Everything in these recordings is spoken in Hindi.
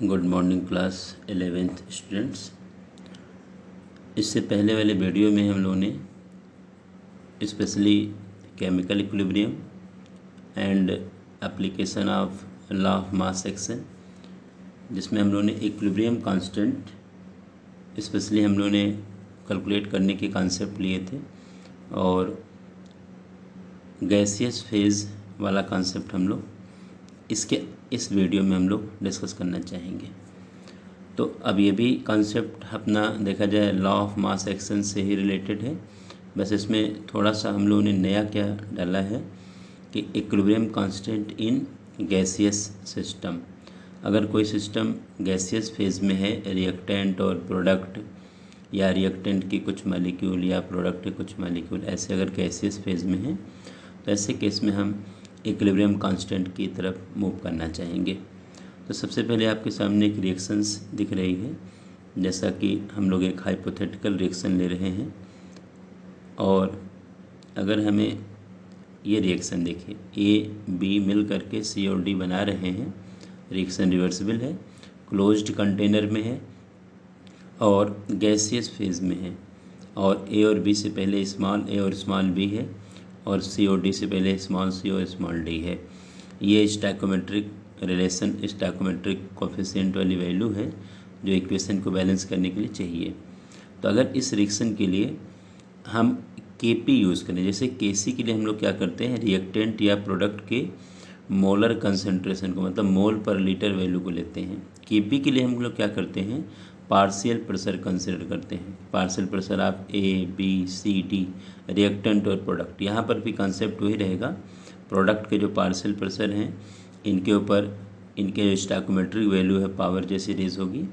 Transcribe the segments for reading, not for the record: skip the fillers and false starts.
Good morning class 11th students. इससे पहले वाले वीडियो में हम लोगों ने specially chemical equilibrium and application of law of mass action, जिसमें हम लोगों ने इक्विलिब्रियम कांस्टेंट स्पेशली हम लोगों ने कैलकुलेट करने के कॉन्सेप्ट लिए थे और गैसियस फेज़ वाला कॉन्सेप्ट हम लोग इस वीडियो में हम लोग डिस्कस करना चाहेंगे। तो अब ये भी कॉन्सेप्ट अपना देखा जाए लॉ ऑफ मास एक्शन से ही रिलेटेड है, बस इसमें थोड़ा सा हम लोगों ने नया क्या डाला है कि equilibrium constant in gaseous system. अगर कोई सिस्टम गैसियस फेज़ में है, रिएक्टेंट और प्रोडक्ट या रिएक्टेंट की कुछ मालिक्यूल या प्रोडक्ट के कुछ मालिक्यूल ऐसे अगर गैसियस फेज़ में है, तो ऐसे केस में हम इक्विलिब्रियम कांस्टेंट की तरफ मूव करना चाहेंगे। तो सबसे पहले आपके सामने एक रिएक्शंस दिख रही है, जैसा कि हम लोग एक हाइपोथेटिकल रिएक्शन ले रहे हैं और अगर हमें ये रिएक्शन देखिए ए बी मिल करके सी और डी बना रहे हैं, रिएक्शन रिवर्सिबल है, क्लोज्ड कंटेनर में है और गैसियस फेज़ में है और ए और बी से पहले स्मॉल ए और स्मॉल बी है और सी और डी से पहले स्मॉल सी और स्मॉल डी है। ये स्टैकोमेट्रिक रिलेशन, स्टैकोमेट्रिक कोफिशिएंट वाली वैल्यू है जो इक्वेशन को बैलेंस करने के लिए चाहिए। तो अगर इस रिएक्शन के लिए हम Kp यूज़ करें, जैसे Kc के लिए हम लोग क्या करते हैं, रिएक्टेंट या प्रोडक्ट के मोलर कंसंट्रेशन को मतलब मोल पर लीटर वैल्यू को लेते हैं। Kp के लिए हम लोग क्या करते हैं, पार्शियल प्रेशर कंसिडर करते हैं। पार्शियल प्रेशर आप A B C D reactant और प्रोडक्ट, यहाँ पर भी कॉन्सेप्ट वही रहेगा। प्रोडक्ट के जो पार्शियल प्रेशर हैं इनके ऊपर इनके जो स्टैकोमेट्रिक वैल्यू है पावर जैसी रेज होगी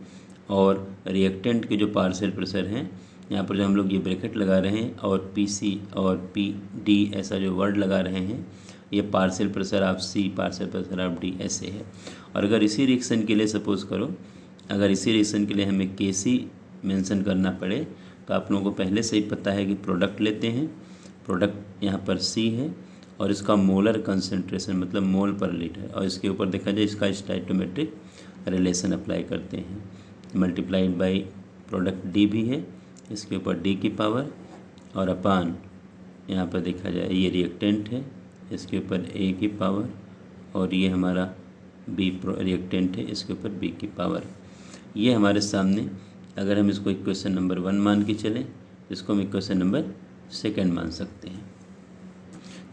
और रिएक्टेंट के जो पार्शियल प्रेशर हैं यहाँ पर जो हम लोग ये ब्रैकेट लगा रहे हैं और पी सी और पी डी ऐसा जो वर्ड लगा रहे हैं, ये partial pressure of C partial pressure of D ऐसे है। और अगर इसी रिएक्शन के लिए सपोज़ करो, अगर इसी रिएक्शन के लिए हमें के सी मेंशन करना पड़े, तो आप लोगों को पहले से ही पता है कि प्रोडक्ट लेते हैं, प्रोडक्ट यहाँ पर सी है और इसका मोलर कंसंट्रेशन मतलब मोल पर लीटर, और इसके ऊपर देखा जाए इसका स्टैकोमेट्रिक रिलेशन अप्लाई करते हैं, मल्टीप्लाइड बाई प्रोडक्ट डी भी है, इसके ऊपर डी की पावर और अपान यहाँ पर देखा जाए ये रिएक्टेंट है, इसके ऊपर ए की पावर और ये हमारा बी रिएक्टेंट है, इसके ऊपर बी की पावर। ये हमारे सामने अगर हम इसको इक्वेशन नंबर 1 मान के चलें, इसको हम इक्वेशन नंबर 2 मान सकते हैं।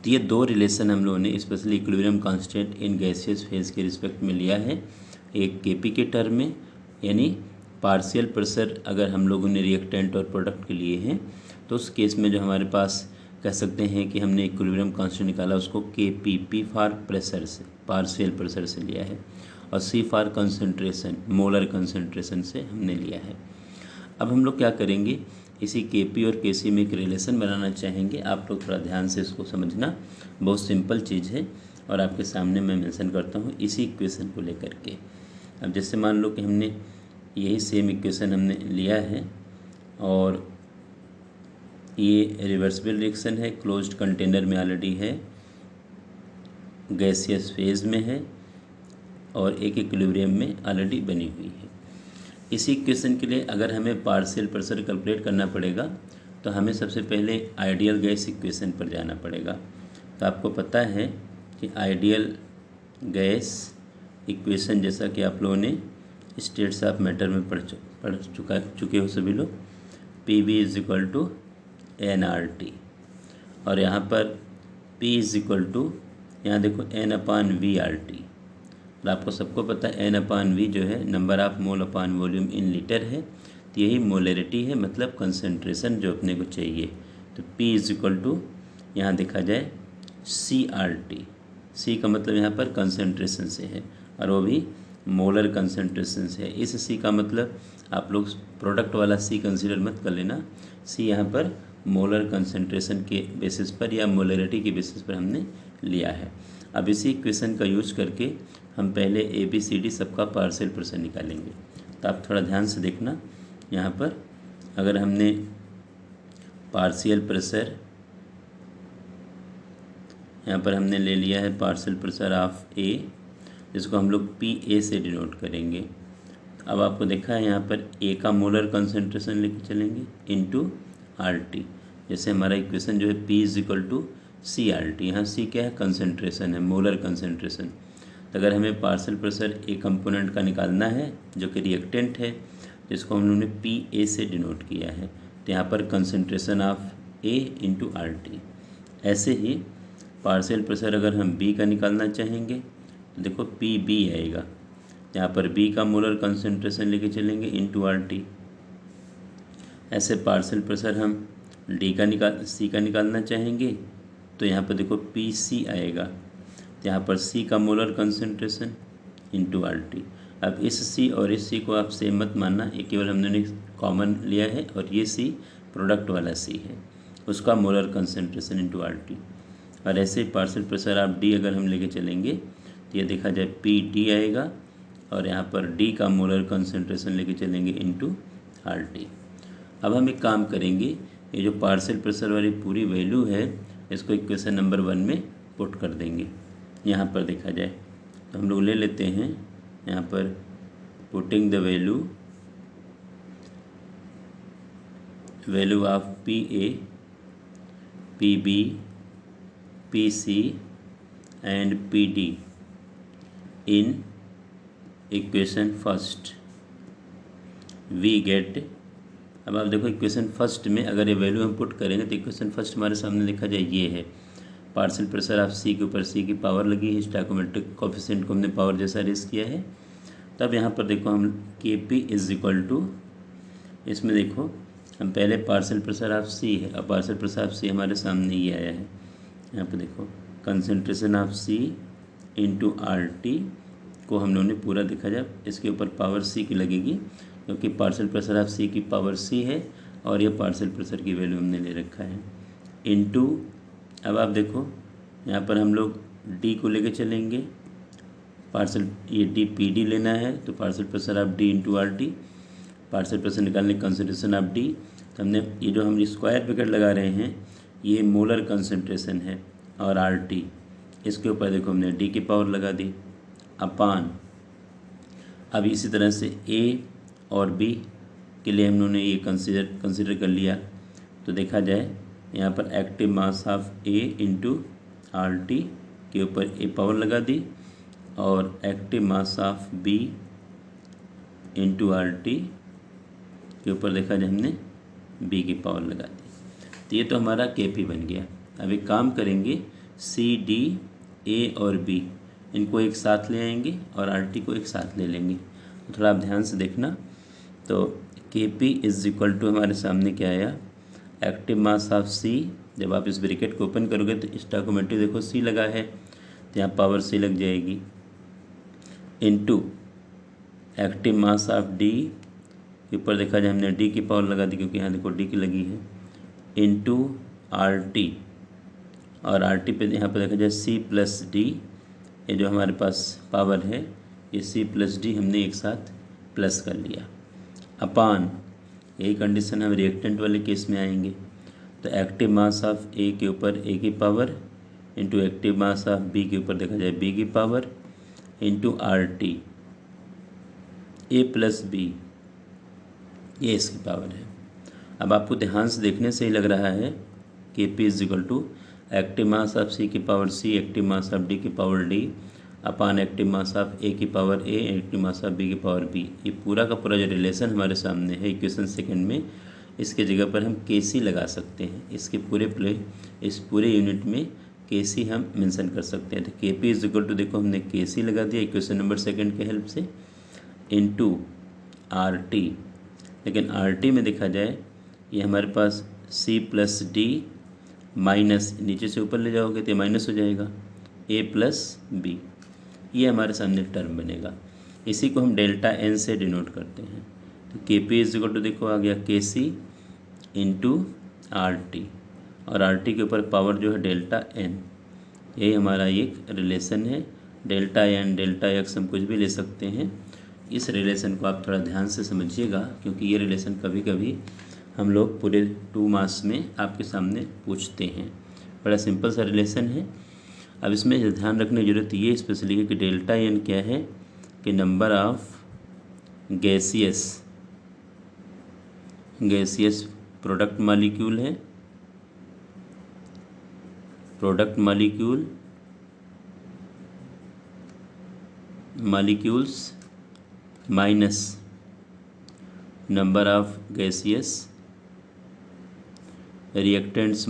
तो ये दो रिलेशन हम लोगों ने specially equilibrium constant in gaseous phase के रिस्पेक्ट में लिया है। एक केपी के टर्म में, यानी पार्शियल प्रेशर अगर हम लोगों ने रिएक्टेंट और प्रोडक्ट के लिए हैं, तो उस केस में जो हमारे पास कह सकते हैं कि हमने इक्विलिब्रियम कांस्टेंट निकाला उसको के पी फॉर प्रेशर से, पार्शियल प्रेशर से लिया है, और सी फॉर कंसंट्रेशन मोलर कंसंट्रेशन से हमने लिया है। अब हम लोग क्या करेंगे, इसी Kp और Kc में एक रिलेशन बनाना चाहेंगे। आप लोग थोड़ा ध्यान से इसको समझना, बहुत सिंपल चीज़ है और आपके सामने मैं मेंशन करता हूँ इसी इक्वेशन को लेकर के। अब जैसे मान लो कि हमने यही सेम इक्वेशन हमने लिया है और ये रिवर्सिबल रिएक्शन है, क्लोज्ड कंटेनर में ऑलरेडी है, गैसियस फेज में है और एक इक्विलिब्रियम में ऑलरेडी बनी हुई है। इसी इक्वेशन के लिए अगर हमें पार्शियल प्रेशर कैलकुलेट करना पड़ेगा, तो हमें सबसे पहले आइडियल गैस इक्वेशन पर जाना पड़ेगा। तो आपको पता है कि आइडियल गैस इक्वेशन, जैसा कि आप लोगों ने स्टेट्स ऑफ मैटर में पढ़ चुके हो सभी लोग, P V is equal to n R T, और यहाँ पर पी इज इक्वल टू, यहाँ देखो n upon V R T, और आपको सबको पता है एन अपान वी जो है number of mole upon volume in litre है, तो यही मोलरिटी है मतलब कंसंट्रेशन जो अपने को चाहिए। तो P इज इक्वल टू यहाँ देखा जाए सी आर टी, सी का मतलब यहाँ पर कंसंट्रेशन से है और वो भी मोलर कंसंट्रेशन से है। इस सी का मतलब आप लोग प्रोडक्ट वाला सी कंसिडर मत कर लेना, सी यहाँ पर मोलर कंसंट्रेशन के बेसिस पर या मोलरिटी के बेसिस पर हमने लिया है। अब इसी इक्वेशन का यूज करके हम पहले ए बी सी डी सबका पार्शियल प्रेशर निकालेंगे। तो आप थोड़ा ध्यान से देखना, यहाँ पर अगर हमने पार्शियल प्रेशर यहाँ पर हमने ले लिया है पार्शियल प्रेशर ऑफ ए, जिसको हम लोग पी ए से डिनोट करेंगे, अब आपको देखा है यहाँ पर ए का मोलर कंसंट्रेशन लेके चलेंगे इनटू आर टी। जैसे हमारा इक्वेशन जो है P is equal to C R T, यहाँ सी क्या है, कंसंट्रेशन है, मोलर कंसंट्रेशन। तो अगर हमें पार्शियल प्रेशर ए कंपोनेंट का निकालना है जो कि रिएक्टेंट है, जिसको हम लोगों ने पी ए से डिनोट किया है, तो यहाँ पर concentration of A into R T. ऐसे ही पार्शियल प्रेशर अगर हम बी का निकालना चाहेंगे तो देखो पी बी आएगा, यहाँ पर बी का मोलर कंसंट्रेशन लेके चलेंगे इनटू आर टी। ऐसे पार्शियल प्रेशर हम सी का निकालना चाहेंगे तो यहाँ पर देखो पी सी आएगा, यहाँ पर सी का molar concentration into R T. अब इस सी और इस सी को आप सेम मत मानना, ये केवल हमने कॉमन लिया है और ये सी प्रोडक्ट वाला सी है, उसका molar concentration into are T. और ऐसे पार्शियल प्रेशर आप डी अगर हम लेके चलेंगे तो ये देखा जाए पी डी आएगा और यहाँ पर डी का मोलर कंसंट्रेशन लेके चलेंगे इनटू आर टी। अब हम एक काम करेंगे, ये जो पार्शियल प्रेशर वाली पूरी वैल्यू है इसको इक्वेशन नंबर 1 में पुट कर देंगे। यहाँ पर देखा जाए तो हम लोग ले लेते हैं यहाँ पर putting the value of P A, P B, P C and P D in equation first we get. अब आप देखो इक्वेशन फर्स्ट में अगर ये वैल्यू हम पुट करेंगे तो इक्वेशन फर्स्ट हमारे सामने लिखा जाए ये है, पार्शियल प्रेशर ऑफ सी के ऊपर सी की पावर लगी है, स्टोइकोमेट्रिक कोफिशिएंट को हमने पावर जैसा रेस किया है। तब यहाँ पर देखो हम के पी इज इक्वल टू, इसमें देखो हम पहले पार्शियल प्रेशर ऑफ सी है, अब पार्शियल प्रेशर ऑफ सी हमारे सामने ये आया है, यहाँ पर देखो concentration of C into R T को हम लोगों ने पूरा देखा जाए इसके ऊपर पावर सी की लगेगी, क्योंकि पार्शियल प्रेशर ऑफ सी की पावर सी है और ये पार्शियल प्रेशर की वैल्यू हमने ले रखा है इनटू। अब आप देखो यहाँ पर हम लोग डी को लेके चलेंगे, पार्शियल ये डी पी डी लेना है तो partial pressure of D into R T, partial pressure निकालने कंसंट्रेशन ऑफ डी। तो हमने ये जो हम स्क्वायर ब्रैकेट लगा रहे हैं ये मोलर कंसंट्रेशन है और आर टी, इसके ऊपर देखो हमने डी की पावर लगा दी अपान। अब इसी तरह से ए और बी के लिए हम लोगों ने ये कंसिडर कर लिया, तो देखा जाए यहाँ पर active mass of A into R T के ऊपर ए पावर लगा दी और active mass of B into R T के ऊपर देखा जाए हमने बी की पावर लगा दी। तो ये तो हमारा के पी बन गया। अब एक काम करेंगे, सी डी ए और बी इनको एक साथ ले आएंगे और आर टी को एक साथ ले लेंगे। तो थोड़ा आप ध्यान से देखना, तो के पी इज इक्वल टू हमारे सामने क्या आया, एक्टिव मास ऑफ सी। जब आप इस ब्रैकेट को ओपन करोगे तो स्टोइकोमेट्रिक देखो सी लगा है तो यहाँ पावर सी लग जाएगी into active mass of D के ऊपर देखा जाए हमने डी की पावर लगा दी क्योंकि यहाँ देखो डी की लगी है इनटू आर टी, और आर टी पे यहाँ पर देखा जाए सी प्लस डी, ये जो हमारे पास पावर है ये सी प्लस डी हमने एक साथ प्लस कर लिया अपान। यही कंडीशन हम रिएक्टेंट वाले केस में आएंगे, तो एक्टिव मास ऑफ ए के ऊपर ए की power into active mass of B के ऊपर देखा जाए बी की power into R T A plus B, ये इसकी पावर है। अब आपको ध्यान से देखने से ही लग रहा है कि P is equal to active mass of C की power C, active mass of D की power D upon active mass of A की power A, active mass of B की पावर बी। ये पूरा का पूरा जो रिलेशन हमारे सामने है इक्वेशन सेकंड में, इसके जगह पर हम के सी लगा सकते हैं। इसके इस पूरे यूनिट में के सी हम मेंशन कर सकते हैं। तो के पी इज इक्वल टू देखो हमने के सी लगा दिया इक्वेशन नंबर सेकंड के हेल्प से इनटू आर टी। लेकिन आर टी में देखा जाए ये हमारे पास सी प्लस डी माइनस, नीचे से ऊपर ले जाओगे तो माइनस हो जाएगा ए प्लस बी, ये हमारे सामने टर्म बनेगा। इसी को हम डेल्टा एन से डिनोट करते हैं। तो के पी इज इक्वल टू देखो आ गया के सी इंटू आर टी, और आर टी के ऊपर पावर जो है डेल्टा एन, यही हमारा एक रिलेशन है। डेल्टा एन डेल्टा एक्स हम कुछ भी ले सकते हैं। इस रिलेशन को आप थोड़ा ध्यान से समझिएगा क्योंकि ये रिलेशन कभी कभी हम लोग पूरे 2 मार्क्स में आपके सामने पूछते हैं। बड़ा सिंपल सा रिलेशन है। अब इसमें ध्यान रखने की ज़रूरत ये स्पेशली है कि डेल्टा एन क्या है कि number of gaseous product molecule है, product molecules minus number of gaseous reactants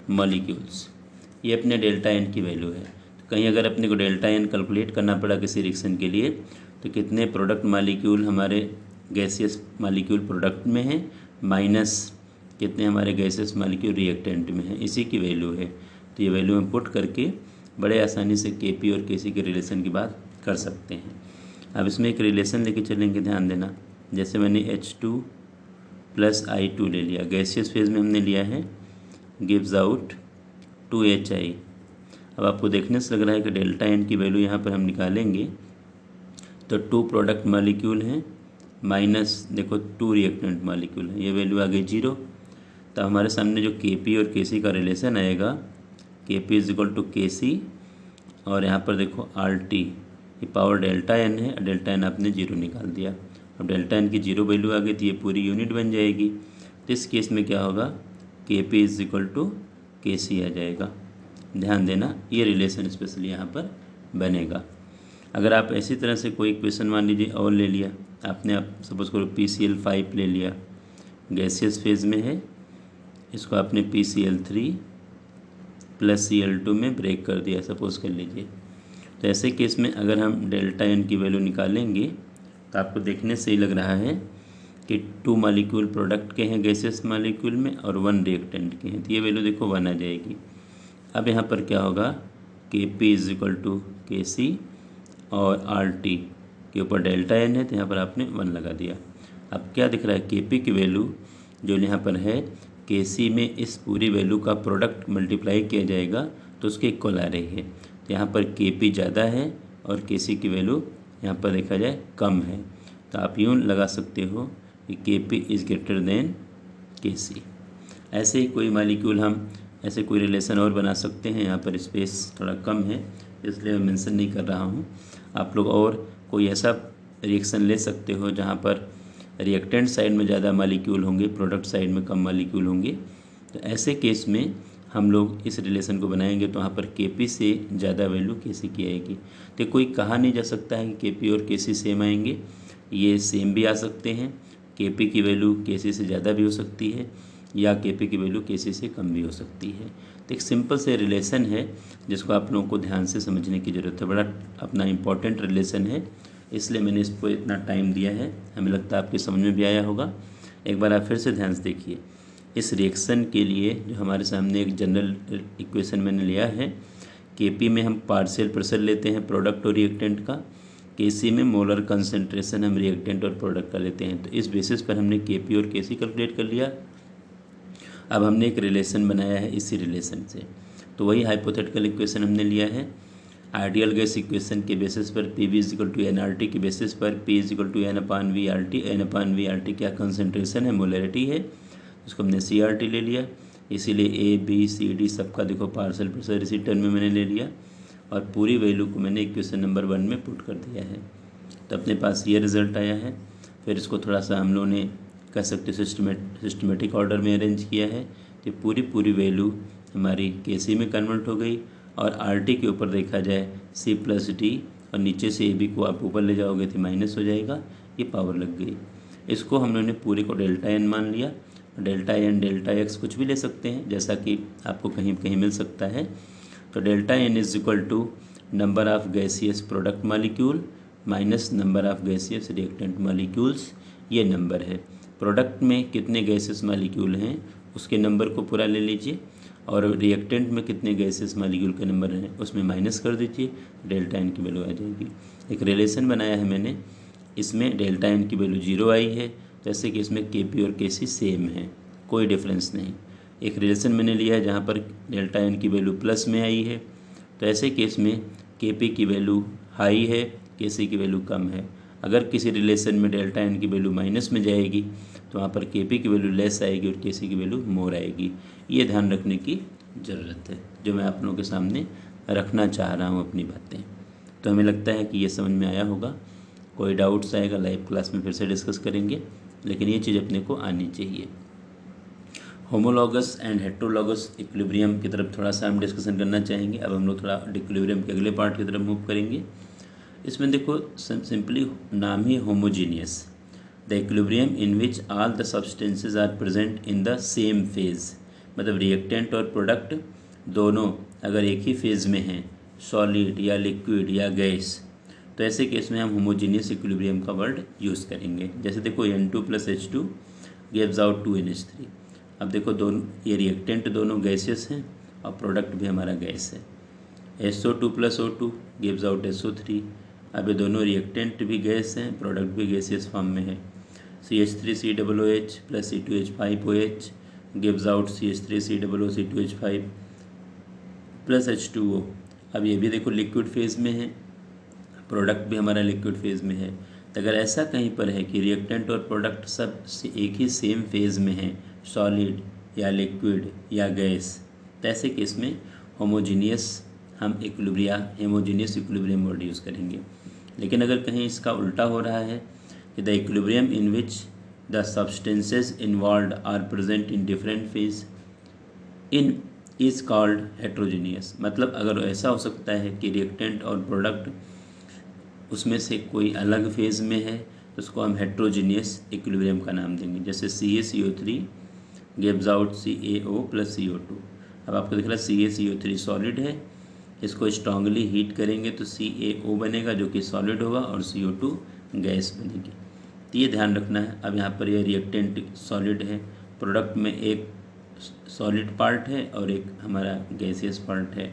molecules, ये अपने डेल्टा एन की वैल्यू है। तो कहीं अगर अपने को डेल्टा एन कैलकुलेट करना पड़ा किसी रिएक्शन के लिए, तो कितने प्रोडक्ट मॉलिक्यूल हमारे गैसियस मॉलिक्यूल प्रोडक्ट में है माइनस कितने हमारे गैसियस मॉलिक्यूल रिएक्टेंट में है, इसी की वैल्यू है। तो ये वैल्यू हम पुट करके बड़े आसानी से केपी और केसी के रिलेशन की बात कर सकते हैं। अब इसमें एक रिलेशन लेके चलेंगे, ध्यान देना। जैसे मैंने H2 + I2 ले लिया, गैसियस फेज में हमने लिया है, गिव्स आउट 2HI। अब आपको देखने से लग रहा है कि डेल्टा एन की वैल्यू यहाँ पर हम निकालेंगे तो 2 प्रोडक्ट मॉलिक्यूल हैं माइनस देखो 2 रिएक्टेंट मॉलिक्यूल है, ये वैल्यू आ गई 0। तो हमारे सामने जो केपी और केसी का रिलेशन आएगा, केपी = केसी और यहाँ पर देखो RT, ये पावर डेल्टा एन है, डेल्टा एन आपने 0 निकाल दिया। अब डेल्टा एन की 0 वैल्यू आ गई तो ये पूरी यूनिट बन जाएगी। तो इस केस में क्या होगा, केपी = केसी आ जाएगा। ध्यान देना, ये रिलेशन स्पेशली यहाँ पर बनेगा। अगर आप इसी तरह से कोई इक्वेशन मान लीजिए और ले लिया आपने, आप सपोज़ करो PCl5 ले लिया, गैसियस फेज में है, इसको आपने PCl3 + Cl2 में ब्रेक कर दिया सपोज़ कर लीजिए। तो ऐसे केस में अगर हम डेल्टा एन की वैल्यू निकालेंगे तो आपको देखने से ही लग रहा है कि 2 मॉलिक्यूल प्रोडक्ट के हैं गैसियस मॉलिक्यूल में और 1 रिएक्टेंट के हैं, तो ये वैल्यू देखो 1 आ जाएगी। अब यहाँ पर क्या होगा, केपी = केसी और RT के ऊपर डेल्टा एन है तो यहाँ पर आपने 1 लगा दिया। अब क्या दिख रहा है, केपी की वैल्यू जो यहाँ पर है, केसी में इस पूरी वैल्यू का प्रोडक्ट मल्टीप्लाई किया जाएगा तो उसके इक्वल आ रही है। तो यहाँ पर केपी ज़्यादा है और केसी की वैल्यू यहाँ पर देखा जाए कम है। तो आप यूँ लगा सकते हो कि केपी > केसी। ऐसे ही कोई मॉलिक्यूल हम ऐसे कोई रिलेशन और बना सकते हैं। यहाँ पर स्पेस थोड़ा कम है इसलिए मैं मेंशन नहीं कर रहा हूँ। आप लोग और कोई ऐसा रिएक्शन ले सकते हो जहाँ पर रिएक्टेंट साइड में ज़्यादा मॉलिक्यूल होंगे, प्रोडक्ट साइड में कम मॉलिक्यूल होंगे। तो ऐसे केस में हम लोग इस रिलेशन को बनाएंगे तो वहाँ पर केपी से ज़्यादा वैल्यू केसी की आएगी। तो कोई कहा नहीं जा सकता है कि केपी और केसी सेम आएंगे, ये सेम भी आ सकते हैं। केपी की वैल्यू केसी से ज़्यादा भी हो सकती है या केपी की वैल्यू केसी से कम भी हो सकती है। तो एक सिंपल से रिलेशन है जिसको आप लोगों को ध्यान से समझने की ज़रूरत है। बड़ा अपना इम्पॉर्टेंट रिलेशन है, इसलिए मैंने इसको इतना टाइम दिया है। हमें लगता है आपकी समझ में भी आया होगा। एक बार आप फिर से ध्यान से देखिए, इस रिएक्शन के लिए जो हमारे सामने एक जनरल इक्वेशन मैंने लिया है, केपी में हम पार्शियल प्रेशर लेते हैं प्रोडक्ट और रिएक्टेंट का, केसी में मोलर कंसंट्रेशन हम रिएक्टेंट और प्रोडक्ट का लेते हैं। तो इस बेसिस पर हमने केपी और केसी कैलकुलेट कर लिया। अब हमने एक रिलेशन बनाया है इसी रिलेशन से, तो वही हाइपोथेटिकल इक्वेशन हमने लिया है। आइडियल गैस इक्वेशन के बेसिस पर PV = nRT के बेसिस पर P = n/VRT। n/VRT क्या कंसंट्रेशन है, मोलरिटी है, उसको हमने CRT ले लिया। इसीलिए A B C D सबका देखो पार्शियल प्रेशर इसी टर्म में मैंने ले लिया और पूरी वैल्यू को मैंने इक्वेशन नंबर 1 में पुट कर दिया है। तो अपने पास ये रिज़ल्ट आया है। फिर इसको थोड़ा सा हम लोगों ने कह सकते सिस्टमेटिक ऑर्डर में अरेंज किया है। तो पूरी वैल्यू हमारी केसी में कन्वर्ट हो गई और RT के ऊपर देखा जाए C + D और नीचे से AB को आप ऊपर ले जाओगे तो माइनस हो जाएगा, ये पावर लग गई। इसको हम लोगों ने पूरे को डेल्टा एन मान लिया। डेल्टा एन डेल्टा एक्स कुछ भी ले सकते हैं जैसा कि आपको कहीं कहीं मिल सकता है। तो delta n = number of gaseous product molecule minus number of gaseous reactant molecules, ये नंबर है। प्रोडक्ट में कितने गैसेस मॉलिक्यूल हैं उसके नंबर को पूरा ले लीजिए और रिएक्टेंट में कितने गैसेस मॉलिक्यूल के नंबर हैं उसमें माइनस कर दीजिए, डेल्टा एन की वैल्यू आ जाएगी। एक रिलेशन बनाया है मैंने, इसमें डेल्टा एन की वैल्यू 0 आई है, जैसे कि इसमें केपी और केसी सेम है, कोई डिफरेंस नहीं। एक रिलेशन मैंने लिया है जहाँ पर डेल्टा एन की वैल्यू प्लस में आई है, तो ऐसे केस में केपी की वैल्यू हाई है, केसी की वैल्यू कम है। अगर किसी रिलेशन में डेल्टा एन की वैल्यू माइनस में जाएगी तो वहाँ पर केपी की वैल्यू लेस आएगी और केसी की वैल्यू मोर आएगी। ये ध्यान रखने की ज़रूरत है जो मैं आप लोगों के सामने रखना चाह रहा हूँ अपनी बातें। तो हमें लगता है कि ये समझ में आया होगा। कोई डाउट्स आएगा लाइव क्लास में फिर से डिस्कस करेंगे, लेकिन ये चीज़ अपने को आनी चाहिए। होमोलॉगस एंड हेट्रोलॉगस इक्विलिब्रियम की तरफ थोड़ा सा हम डिस्कशन करना चाहेंगे। अब हम लोग थोड़ा इक्विलिब्रियम के अगले पार्ट की तरफ मूव करेंगे। इसमें देखो सिंपली नाम ही homogeneous, the equilibrium in which all the substances are present in the same phase. मतलब रिएक्टेंट और प्रोडक्ट दोनों अगर एक ही फेज में हैं, सॉलिड या लिक्विड या गैस, तो ऐसे केस में हम होमोजीनियस इक्विलिब्रियम का वर्ड यूज़ करेंगे। जैसे देखो N2 + H2 gives out 2NH3। अब देखो दोनों ये रिएक्टेंट दोनों गैसेस हैं और प्रोडक्ट भी हमारा गैस है। SO2 + O2 gives out SO3। अब ये दोनों रिएक्टेंट भी गैस हैं, प्रोडक्ट भी गैसियस फॉर्म में है। CH3COOH + C2H5OH gives out CH3COOC2H5 + H2O। अब ये भी देखो लिक्विड फेज में है, प्रोडक्ट भी हमारा लिक्विड फेज में है। तो अगर ऐसा कहीं पर है कि रिएक्टेंट और प्रोडक्ट सब एक ही सेम फेज में है, सॉलिड या लिक्विड या गैस, तो ऐसे केस में होमोजीनियस इक्विलिब्रियम वर्ड यूज़ करेंगे। लेकिन अगर कहीं इसका उल्टा हो रहा है कि the equilibrium in which the substances involved are present in different phase in is called heterogeneous. मतलब अगर ऐसा हो सकता है कि रिएक्टेंट और प्रोडक्ट उसमें से कोई अलग फेज़ में है, तो उसको हम हेट्रोजीनियस इक्विलिब्रियम का नाम देंगे। जैसे CaCO3 gives out CaO + CO2। अब आपको दिख रहा है CaCO3 सॉलिड है, इसको स्ट्रांगली हीट करेंगे तो CaO बनेगा जो कि सॉलिड होगा और CO2 गैस बनेगी। तो ये ध्यान रखना है। अब यहाँ पर ये रिएक्टेंट सॉलिड है, प्रोडक्ट में एक सॉलिड पार्ट है और एक हमारा गैसियस पार्ट है।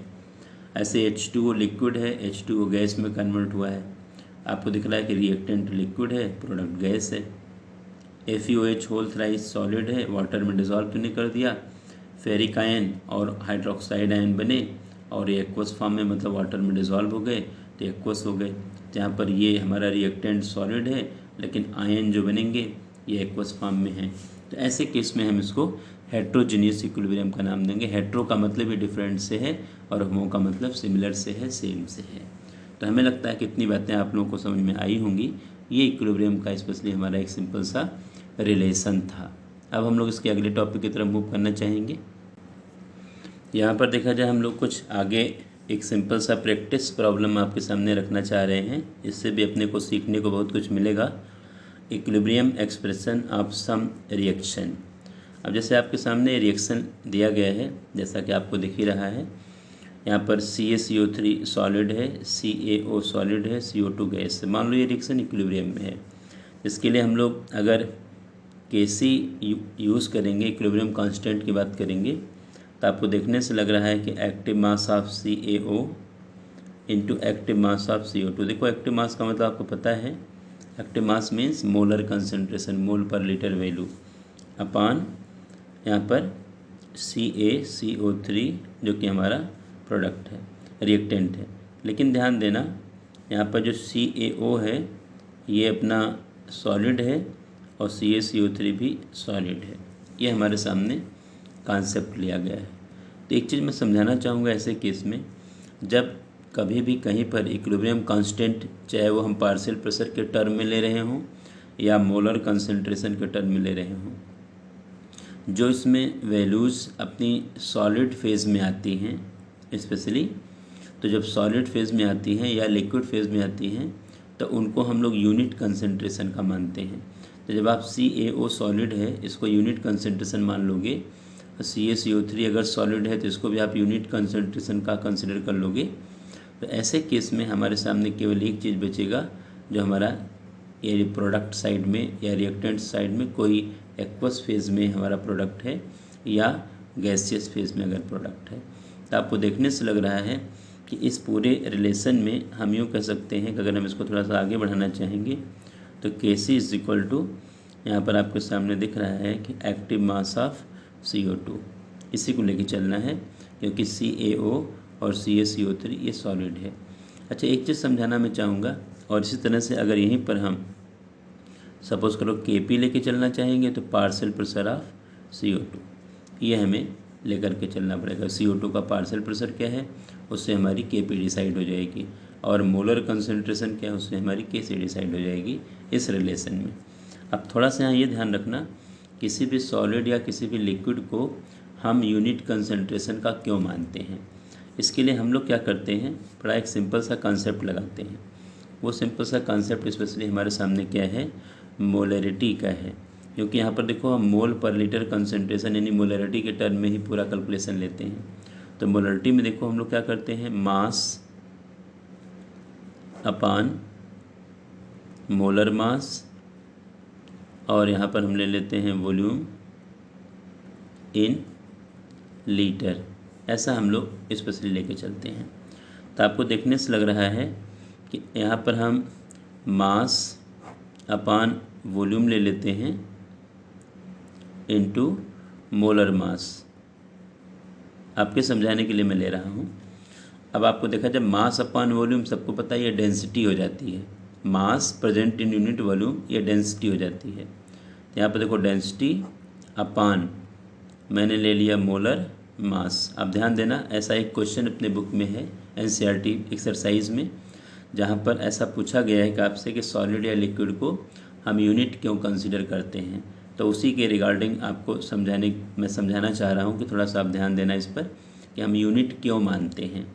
ऐसे H2O लिक्विड है, H2O गैस में कन्वर्ट हुआ है। आपको दिख रहा है कि रिएक्टेंट लिक्विड है, प्रोडक्ट गैस है। FeOH होल थ्राइस सॉलिड है, वाटर में डिज़ोल्व तो नहीं कर दिया, फेरिक आयन और हाइड्रोक्साइड आयन बने और ये एक्वस फॉर्म में, मतलब वाटर में डिज़ोल्व हो गए तो एक्वस हो गए। जहाँ पर ये हमारा रिएक्टेंट सॉलिड है लेकिन आयन जो बनेंगे ये एक्वस फॉर्म में है। तो ऐसे केस में हम इसको हेट्रोजीनियस इक्विलिब्रियम का नाम देंगे। हेट्रो का मतलब ही डिफरेंट से है और होमो का मतलब सिमिलर से है, सेम से है। तो हमें लगता है कि इतनी बातें आप लोगों को समझ में आई होंगी। ये इक्विलिब्रियम का स्पेशली हमारा एक सिंपल सा रिलेशन था। अब हम लोग इसके अगले टॉपिक की तरफ मूव करना चाहेंगे। यहाँ पर देखा जाए हम लोग कुछ आगे एक सिंपल सा प्रैक्टिस प्रॉब्लम आपके सामने रखना चाह रहे हैं। इससे भी अपने को सीखने को बहुत कुछ मिलेगा। Equilibrium expression of some reaction. अब जैसे आपके सामने रिएक्शन दिया गया है, जैसा कि आपको दिख ही रहा है, यहाँ पर CaCO3 सॉलिड है, CaO सॉलिड है, CO2 गैस है। मान लो ये रिएक्शन इक्विलिब्रियम में है। इसके लिए हम लोग अगर Kc यूज़ करेंगे, इक्विलिब्रियम कांस्टेंट की बात करेंगे, तो आपको देखने से लग रहा है कि active mass of CaO into active mass of CO2। देखो एक्टिव मास का मतलब आपको पता है, active mass means molar concentration, mole per litre value, अपान यहाँ पर CaCO3 जो कि हमारा प्रोडक्ट है, रिएक्टेंट है। लेकिन ध्यान देना यहाँ पर जो CaO है ये अपना सॉलिड है और CaCO3 भी सॉलिड है। ये हमारे सामने कॉन्सेप्ट लिया गया है। तो एक चीज़ मैं समझाना चाहूँगा ऐसे केस में, जब कभी भी कहीं पर इक्विलिब्रियम कांस्टेंट, चाहे वो हम पार्शियल प्रेशर के टर्म में ले रहे हों या मोलर कंसंट्रेशन के टर्म में ले रहे हों, जो इसमें वैल्यूज़ अपनी सॉलिड फेज़ में आती हैं स्पेशली, तो जब सॉलिड फेज़ में आती हैं या लिक्विड फेज़ में आती हैं तो उनको हम लोग यूनिट कंसंट्रेशन का मानते हैं। तो जब आप CaO सॉलिड है इसको यूनिट कंसंट्रेशन मान लोगे, और CaCO3 अगर सॉलिड है तो इसको भी आप यूनिट कंसंट्रेशन का कंसिडर कर लोगे, तो ऐसे केस में हमारे सामने केवल एक चीज़ बचेगा, जो हमारा ये प्रोडक्ट साइड में या रिएक्टेंट साइड में कोई एक्वस फेज़ में हमारा प्रोडक्ट है या गैसियस फेज़ में अगर प्रोडक्ट है। तो आपको देखने से लग रहा है कि इस पूरे रिलेशन में हम यूँ कह सकते हैं कि अगर हम इसको थोड़ा सा आगे बढ़ाना चाहेंगे तो Kc इज इक्वल टू, यहाँ पर आपके सामने दिख रहा है कि एक्टिव मास ऑफ CO2, इसी को लेके चलना है क्योंकि CaO और CaCO3 ये सॉलिड है। अच्छा एक चीज़ समझाना मैं चाहूँगा, और इसी तरह से अगर यहीं पर हम सपोज़ करो Kp लेके चलना चाहेंगे तो पार्शियल प्रेशर ऑफ CO2, ये हमें लेकर के चलना पड़ेगा। CO2 का पार्शियल प्रेशर क्या है, उससे हमारी Kp डिसाइड हो जाएगी, और मोलर कंसंट्रेशन क्या है, उससे हमारी Kc डिसाइड हो जाएगी इस रिलेशन में। अब थोड़ा सा यहाँ ये ध्यान रखना, किसी भी सॉलिड या किसी भी लिक्विड को हम यूनिट कंसंट्रेशन का क्यों मानते हैं। इसके लिए हम लोग क्या करते हैं, बड़ा एक सिंपल सा कॉन्सेप्ट लगाते हैं। वो सिंपल सा कॉन्सेप्ट स्पेशली हमारे सामने क्या है, मोलरिटी का है। क्योंकि यहाँ पर देखो हम मोल पर लीटर कंसंट्रेशन यानी मोलरिटी के टर्म में ही पूरा कैलकुलेशन लेते हैं। तो मोलरिटी में देखो हम लोग क्या करते हैं, मास अपान मोलर मास, और यहाँ पर हम ले लेते हैं वॉल्यूम इन लीटर, ऐसा हम लोग स्पेशली लेके चलते हैं। तो आपको देखने से लग रहा है कि यहाँ पर हम मास अपान वॉल्यूम ले लेते हैं इनटू मोलर मास। आपके समझाने के लिए मैं ले रहा हूँ। अब आपको देखा जब मास अपान वॉल्यूम, सबको पता है ये डेंसिटी हो जाती है, मास प्रेजेंट इन यूनिट वॉल्यूम ये डेंसिटी हो जाती है। तो यहाँ पर देखो डेंसिटी अपान मैंने ले लिया मोलर मास। अब ध्यान देना, ऐसा एक क्वेश्चन अपने बुक में है NCERT एक्सरसाइज में, जहाँ पर ऐसा पूछा गया है कि आपसे कि सॉलिड या लिक्विड को हम यूनिट क्यों कंसीडर करते हैं। तो उसी के रिगार्डिंग आपको मैं समझाना चाह रहा हूँ कि थोड़ा सा आप ध्यान देना इस पर कि हम यूनिट क्यों मानते हैं।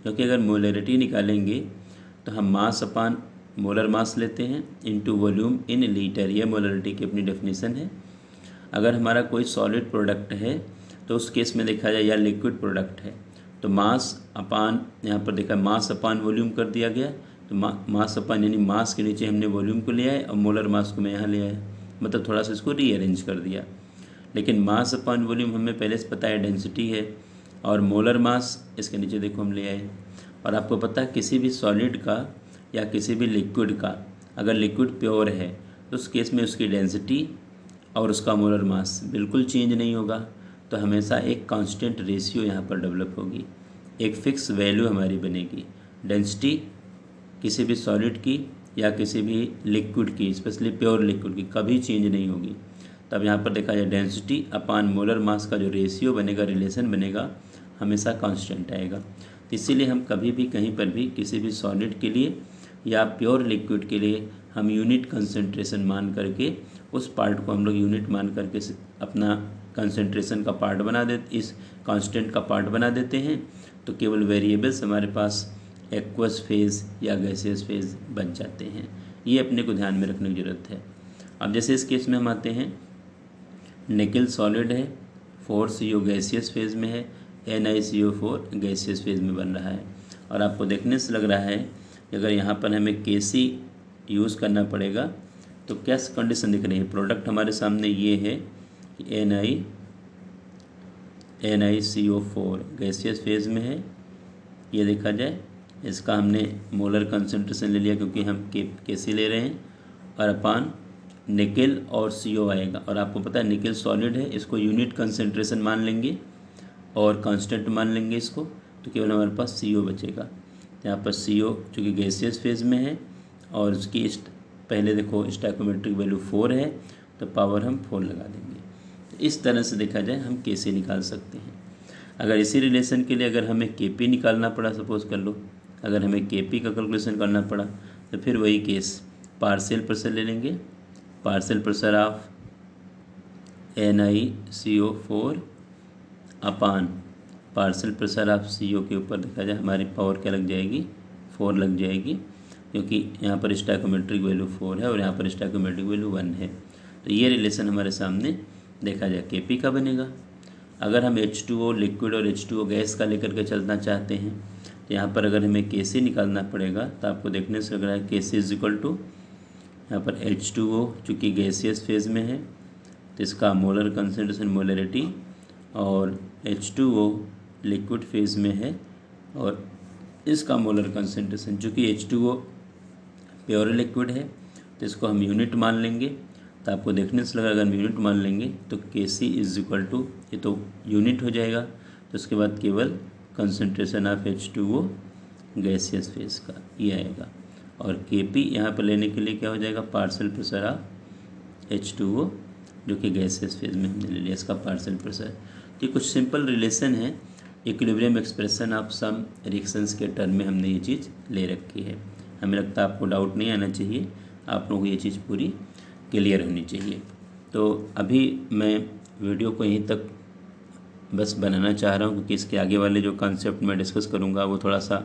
क्योंकि अगर मोलरिटी निकालेंगे तो हम मास अपान मोलर मास लेते हैं इनटू वॉल्यूम इन लीटर, ये मोलरिटी की अपनी डेफिनेशन है। अगर हमारा कोई सॉलिड प्रोडक्ट है तो उस केस में देखा जाए या लिक्विड प्रोडक्ट है तो मास अपान, यहाँ पर देखा मास अपान वॉल्यूम कर दिया गया। तो मास अपान यानी मास के नीचे हमने वॉल्यूम को लिया है और मोलर मास को मैं यहाँ ले आया, मतलब थोड़ा सा इसको रीअरेंज कर दिया। लेकिन मास अपान वॉल्यूम हमें पहले से पता है डेंसिटी है, और मोलर मास इसके नीचे देखो हम ले आए। और आपको पता है किसी भी सॉलिड का या किसी भी लिक्विड का, अगर लिक्विड प्योर है तो उस केस में उसकी डेंसिटी और उसका मोलर मास बिल्कुल चेंज नहीं होगा। तो हमेशा एक कांस्टेंट रेशियो यहाँ पर डेवलप होगी, एक फिक्स वैल्यू हमारी बनेगी। डेंसिटी किसी भी सॉलिड की या किसी भी लिक्विड की, स्पेशली प्योर लिक्विड की, कभी चेंज नहीं होगी। तब यहाँ पर देखा जाए डेंसिटी अपान मोलर मास का जो रेशियो बनेगा, रिलेशन बनेगा, हमेशा कांस्टेंट आएगा। इसीलिए हम कभी भी कहीं पर भी किसी भी सॉलिड के लिए या प्योर लिक्विड के लिए हम यूनिट कंसंट्रेशन मान करके उस पार्ट को हम लोग यूनिट मान करके अपना कंसंट्रेशन का पार्ट बना देते, इस कांस्टेंट का पार्ट बना देते हैं। तो केवल वेरिएबल्स हमारे पास एक्वस फेज या गैसियस फेज बन जाते हैं। ये अपने को ध्यान में रखने की ज़रूरत है। अब जैसे इस केस में हम आते हैं, निकल सॉलिड है, 4CO गैसियस फेज में है, NiCO4 गैसियस फेज में बन रहा है। और आपको देखने से लग रहा है कि अगर यहाँ पर हमें Kc यूज़ करना पड़ेगा तो क्या कंडीशन दिख रही है, प्रोडक्ट हमारे सामने ये है कि NiCO4 गैसियस फेज में है। ये देखा जाए, इसका हमने मोलर कंसंट्रेशन ले लिया क्योंकि हम Kc ले रहे हैं, और अपान निकल और CO आएगा। और आपको पता है निकल सॉलिड है, इसको यूनिट कंसंट्रेशन मान लेंगे और कांस्टेंट मान लेंगे इसको, तो केवल हमारे पास CO बचेगा। यहाँ पर CO चूँकि गैसियस फेज में है और उसकी पहले देखो स्टोइकोमेट्रिक वैल्यू 4 है, तो पावर हम 4 लगा देंगे। तो इस तरह से देखा जाए हम Kc निकाल सकते हैं। अगर इसी रिलेशन के लिए अगर हमें Kp निकालना पड़ा, सपोज कर लो अगर हमें Kp का कैलकुलेशन करना पड़ा, तो फिर वही केस पार्शियल प्रेशर ले लेंगे, partial pressure of NiCO4 upon partial pressure of CO के ऊपर देखा जाए हमारी पावर क्या लग जाएगी, 4 लग जाएगी, क्योंकि यहाँ पर स्टोइकोमेट्रिक वैल्यू 4 है और यहाँ पर स्टोइकोमेट्रिक वैल्यू 1 है। तो ये रिलेशन हमारे सामने देखा जाए Kp का बनेगा। अगर हम H2O लिक्विड और H2O गैस का लेकर के चलना चाहते हैं, तो यहाँ पर अगर हमें Kc निकालना पड़ेगा, तो आपको देखने से लग रहा है Kc इज इक्वल टू यहाँ पर H2O चूँकि गैसियस फेज में है तो इसका मोलर कंसंट्रेशन मोलरिटी, और H2O लिक्विड फेज में है और इसका मोलर कंसंट्रेशन, चूँकि H2O प्योर लिक्विड है तो इसको हम यूनिट मान लेंगे। तो आपको देखने से लगा अगर हम यूनिट मान लेंगे तो Kc इज इक्वल टू, ये तो यूनिट हो जाएगा, तो उसके बाद केवल concentration of H2O gaseous phase का ये आएगा, और Kp यहाँ पर लेने के लिए क्या हो जाएगा, पार्शियल प्रेशर ऑफ H2O जो कि गैसियस फेज में हमने ले लिया इसका पार्शियल प्रेशर। ये कुछ सिंपल रिलेशन है, equilibrium expression of some reactions के टर्म में हमने ये चीज़ ले रखी है। हमें लगता है आपको डाउट नहीं आना चाहिए, आप लोगों को ये चीज़ पूरी क्लियर होनी चाहिए। तो अभी मैं वीडियो को यहीं तक बस बनाना चाह रहा हूँ, क्योंकि इसके आगे वाले जो कॉन्सेप्ट मैं डिस्कस करूँगा वो थोड़ा सा,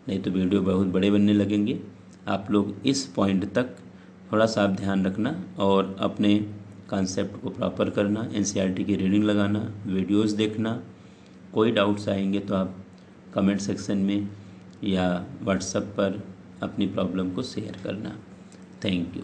नहीं तो वीडियो बहुत बड़े बनने लगेंगे। आप लोग इस पॉइंट तक थोड़ा सा आप ध्यान रखना और अपने कॉन्सेप्ट को प्रॉपर करना, एनसीईआरटी की रीडिंग लगाना, वीडियोस देखना। कोई डाउट्स आएंगे तो आप कमेंट सेक्शन में या व्हाट्सएप पर अपनी प्रॉब्लम को शेयर करना। Thank you.